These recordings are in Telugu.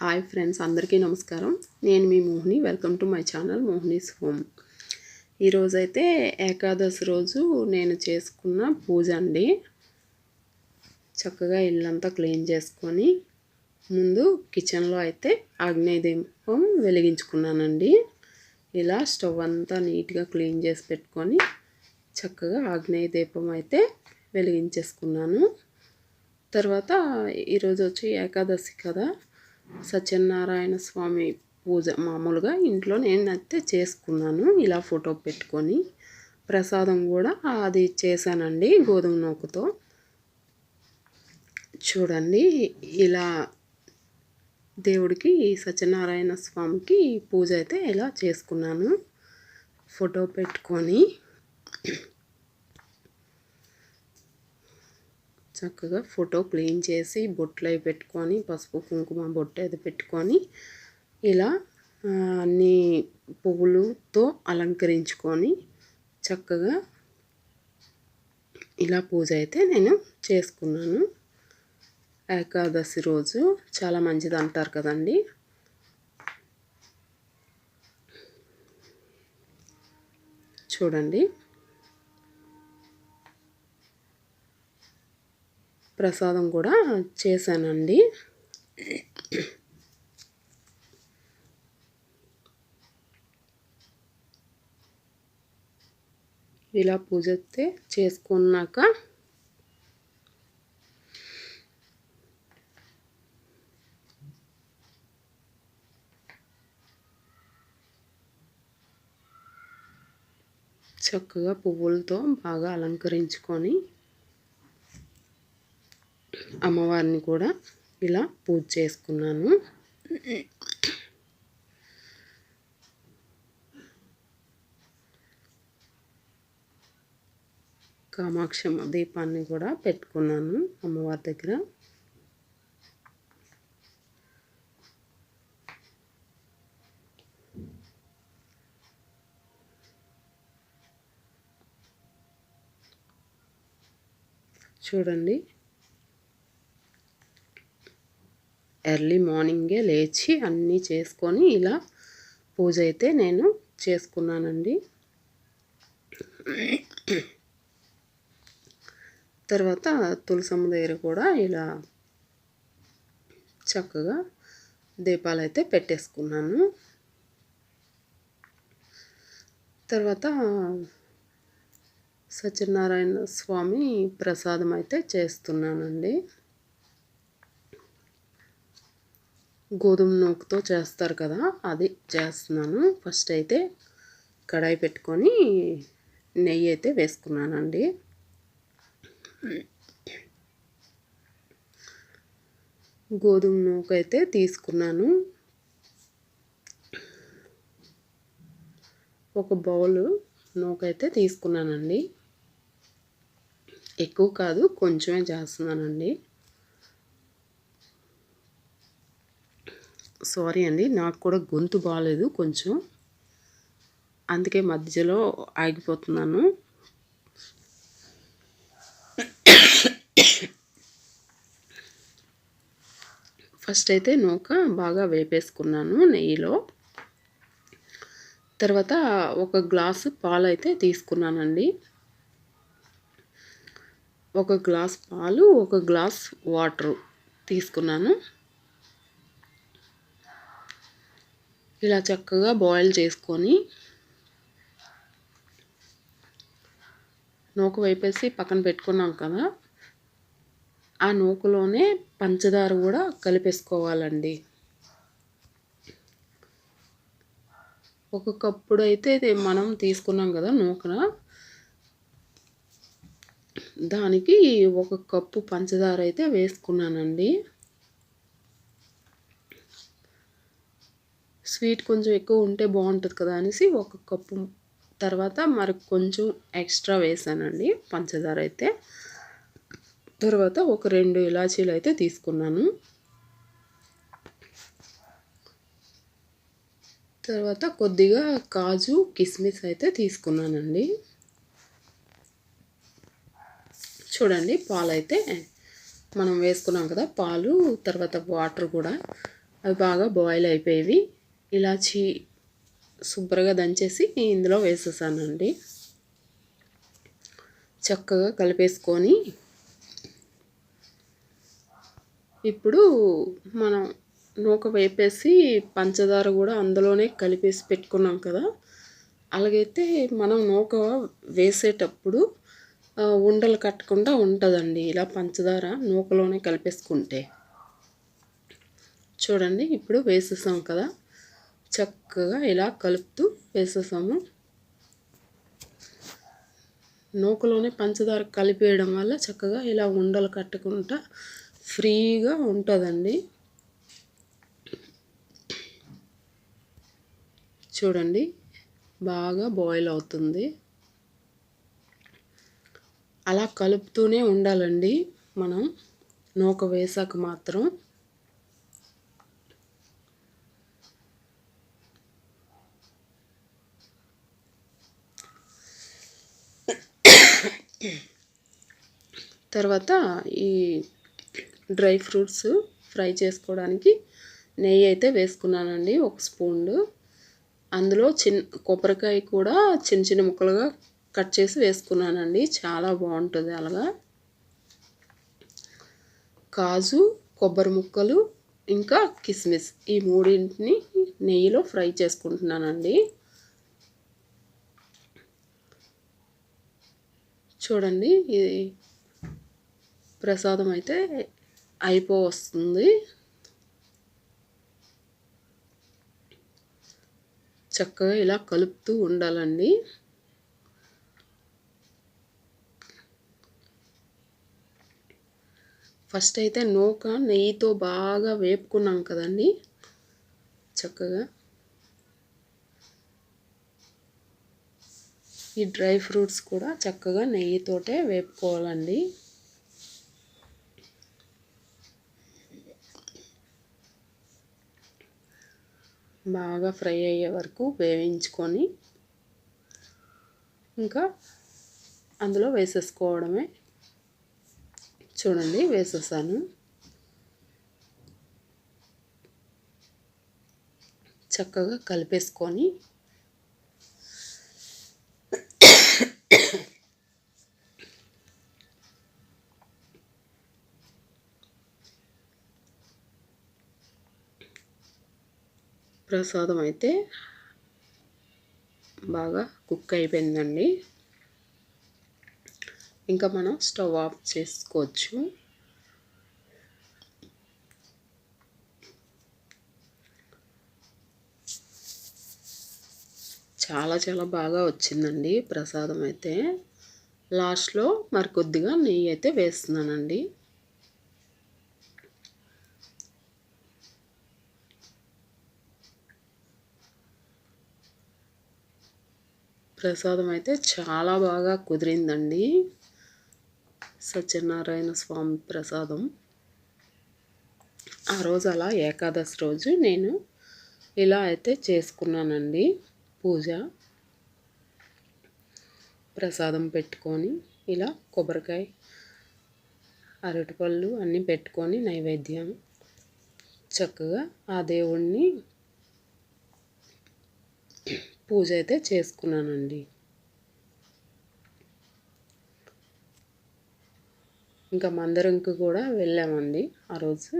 హాయ్ ఫ్రెండ్స్, అందరికీ నమస్కారం. నేను మీ Mohini. Welcome to my channel Mohini's home. ఈరోజైతే ఏకాదశి రోజు నేను చేసుకున్న పూజ అండి. చక్కగా ఇల్లంతా క్లీన్ చేసుకొని ముందు కిచెన్లో అయితే ఆగ్నేయ దీపం వెలిగించుకున్నానండి. ఇలా స్టవ్ అంతా నీట్గా క్లీన్ చేసి పెట్టుకొని చక్కగా ఆగ్నేయ దీపం అయితే వెలిగించేసుకున్నాను. తర్వాత ఈరోజు వచ్చి ఏకాదశి కదా, సత్యనారాయణ స్వామి పూజ మామూలుగా ఇంట్లో నేనైతే చేసుకున్నాను. ఇలా ఫోటో పెట్టుకొని ప్రసాదం కూడా అది చేశానండి, గోధుమ నూకతో. చూడండి, ఇలా దేవుడికి సత్యనారాయణ స్వామికి పూజ అయితే ఇలా చేసుకున్నాను ఫోటో పెట్టుకొని. చక్కగా ఫోటో క్లీన్ చేసి బొట్లు అవి పెట్టుకొని పసుపు కుంకుమ బొట్టు అది పెట్టుకొని ఇలా అన్ని పువ్వులతో అలంకరించుకొని చక్కగా ఇలా పూజ అయితే నేను చేసుకున్నాను. ఏకాదశి రోజు చాలా మంచిది అంటారు కదండి. చూడండి, ప్రసాదం కూడా చేశానండి. ఇలా పూజ అయితే చేసుకున్నాక చక్కగా పువ్వులతో బాగా అలంకరించుకొని అమ్మవారిని కూడా ఇలా పూజ చేసుకున్నాను. కామాక్షమ్మ దీపాన్ని కూడా పెట్టుకున్నాను అమ్మవారి దగ్గర. చూడండి, ఎర్లీ మార్నింగే లేచి అన్నీ చేసుకొని ఇలా పూజ అయితే నేను చేసుకున్నానండి. తర్వాత తులసమ్మ దగ్గర కూడా ఇలా చక్కగా దీపాలు అయితే పెట్టేసుకున్నాను. తర్వాత సత్యనారాయణ స్వామి ప్రసాదం అయితే చేస్తున్నానండి. గోధుమ నూకతో చేస్తారు కదా, అది చేస్తున్నాను. ఫస్ట్ అయితే కడాయి పెట్టుకొని నెయ్యి అయితే వేసుకున్నానండి. గోధుమ నూక అయితే తీసుకున్నాను. ఒక బౌల్ నూక అయితే తీసుకున్నానండి. ఎక్కువ కాదు, కొంచెమే చేస్తున్నానండి. సారీ అండి, నాకు కూడా గొంతు బాగాలేదు కొంచెం, అందుకే మధ్యలో ఆగిపోతున్నాను. ఫస్ట్ అయితే నూక బాగా వేపేసుకున్నాను నెయ్యిలో. తర్వాత ఒక గ్లాసు పాలు అయితే తీసుకున్నానండి. ఒక గ్లాస్ పాలు, ఒక గ్లాస్ వాటర్ తీసుకున్నాను. ఇలా చక్కగా బాయిల్ చేసుకొని నూక వేపేసి పక్కన పెట్టుకున్నాం కదా, ఆ నూకలోనే పంచదార కూడా కలిపేసుకోవాలండి. ఒక కప్పుడు అయితే మనం తీసుకున్నాం కదా నూకన, దానికి ఒక కప్పు పంచదార అయితే వేసుకున్నానండి. స్వీట్ కొంచెం ఎక్కువ ఉంటే బాగుంటుంది కదా అనేసి ఒక కప్పు, తర్వాత మరి కొంచెం ఎక్స్ట్రా వేసానండి పంచదార అయితే. తర్వాత ఒక 2 ఇలాచీలు అయితే తీసుకున్నాను. తర్వాత కొద్దిగా కాజు కిస్మిస్ అయితే తీసుకున్నానండి. చూడండి, పాలు అయితే మనం వేసుకున్నాం కదా, పాలు తర్వాత వాటర్ కూడా అవి బాగా బాయిల్ అయిపోయేవి. ఇలాచి శుభ్రంగా దంచేసి ఇందులో వేసేసానండి. చక్కగా కలిపేసుకొని ఇప్పుడు మనం నూక వేపేసి పంచదార కూడా అందులోనే కలిపేసి పెట్టుకున్నాం కదా. అలాగైతే మనం నూక వేసేటప్పుడు ఉండలు కట్టకుండా ఉంటుందండి, ఇలా పంచదార నూకలోనే కలిపేసుకుంటే. చూడండి ఇప్పుడు వేసేసాం కదా, చక్కగా ఇలా కలుపుతూ వేసేసాము. నూకలోనే పంచదార కలిపేయడం వల్ల చక్కగా ఇలా ఉండలు కట్టకుండా ఫ్రీగా ఉంటుందండి. చూడండి బాగా బాయిల్ అవుతుంది. అలా కలుపుతూనే ఉండాలండి మనం నూక వేసాక మాత్రం. తర్వాత ఈ డ్రై ఫ్రూట్స్ ఫ్రై చేసుకోవడానికి నెయ్యి అయితే వేసుకున్నానండి, 1 స్పూన్. అందులో కొబ్బరికాయ కూడా చిన్న చిన్న ముక్కలుగా కట్ చేసి వేసుకున్నానండి, చాలా బాగుంటుంది అలాగా. కాజు, కొబ్బరి ముక్కలు ఇంకా కిస్మిస్, ఈ మూడింటిని నెయ్యిలో ఫ్రై చేసుకుంటున్నానండి. చూడండి ఇది ప్రసాదం అయితే అయిపోవస్తుంది. చక్కగా ఇలా కలుపుతూ ఉండాలండి. ఫస్ట్ అయితే నూక నెయ్యితో బాగా వేపుకున్నాం కదండి చక్కగా. ఈ డ్రై ఫ్రూట్స్ కూడా చక్కగా నెయ్యితోటే వేపుకోవాలండి. బాగా ఫ్రై అయ్యే వరకు వేయించుకొని ఇంకా అందులో వేసేసుకోవడమే. చూడండి వేసేసాను. చక్కగా కలిపేసుకొని ప్రసాదం అయితే బాగా కుక్ అయిపోయిందండి. ఇంకా మనం స్టవ్ ఆఫ్ చేసుకోవచ్చు. చాలా చాలా బాగా వచ్చిందండి ప్రసాదం అయితే. లాస్ట్లో మరి కొద్దిగా నెయ్యి అయితే వేస్తున్నానండి. ప్రసాదం అయితే చాలా బాగా కుదిరిందండి. సత్యనారాయణ స్వామి ప్రసాదం. ఆ రోజు అలా ఏకాదశి రోజు నేను ఇలా అయితే చేసుకున్నానండి పూజ. ప్రసాదం పెట్టుకొని ఇలా కొబ్బరికాయ, అరటిపళ్ళు అన్నీ పెట్టుకొని నైవేద్యం చక్కగా ఆ దేవుణ్ణి పూజ అయితే చేసుకున్నానండి. ఇంకా మందిరంకి కూడా వెళ్ళామండి ఆ రోజు.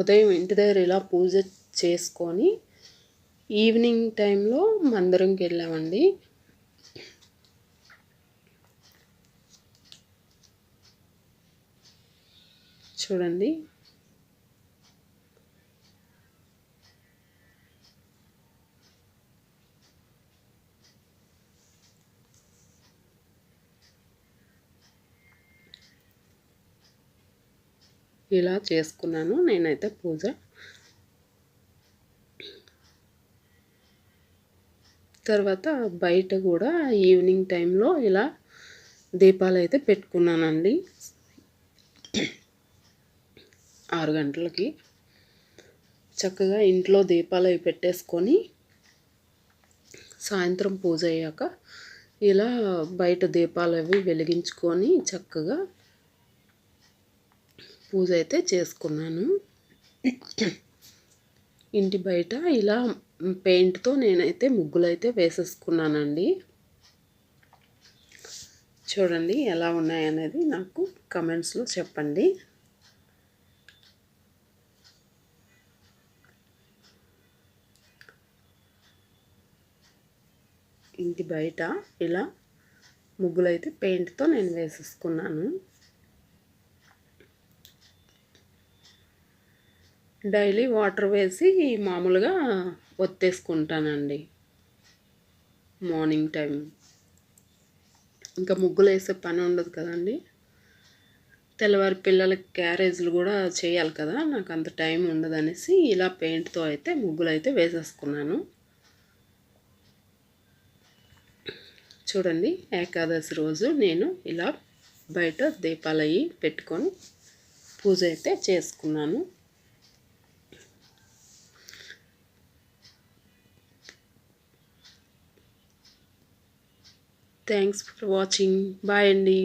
ఉదయం ఇంటి దగ్గర ఇలా పూజ చేసుకొని ఈవినింగ్ టైంలో మందిరంకి వెళ్ళామండి. చూడండి ఇలా చేసుకున్నాను నేనైతే పూజ. తర్వాత బయట కూడా ఈవినింగ్ టైంలో ఇలా దీపాలు అయితే పెట్టుకున్నానండి. 6 గంటలకి చక్కగా ఇంట్లో దీపాలు అవి పెట్టేసుకొని సాయంత్రం పూజ అయ్యాక ఇలా బయట దీపాలు అవి వెలిగించుకొని చక్కగా పూజ అయితే చేసుకున్నాను. ఇంటి బయట ఇలా పెయింట్తో నేనైతే ముగ్గులైతే వేసేసుకున్నానండి. చూడండి ఎలా ఉన్నాయనేది నాకు కమెంట్స్లో చెప్పండి. ఇంటి బయట ఇలా ముగ్గులైతే పెయింట్తో నేను వేసేసుకున్నాను. డైలీ వాటర్ వేసి మామూలుగా ఒత్తేసుకుంటానండి మార్నింగ్ టైం. ఇంకా ముగ్గులు వేసే పని ఉండదు కదండి. తెల్లవారి పిల్లలకి క్యారేజీలు కూడా చేయాలి కదా, నాకు అంత టైం ఉండదనేసి ఇలా పెయింట్తో అయితే ముగ్గులు అయితే వేసేసుకున్నాను. చూడండి ఏకాదశి రోజు నేను ఇలా బయట దీపాలు అవి పెట్టుకొని పూజ అయితే చేసుకున్నాను. Thanks for watching. బాయ్ అండి.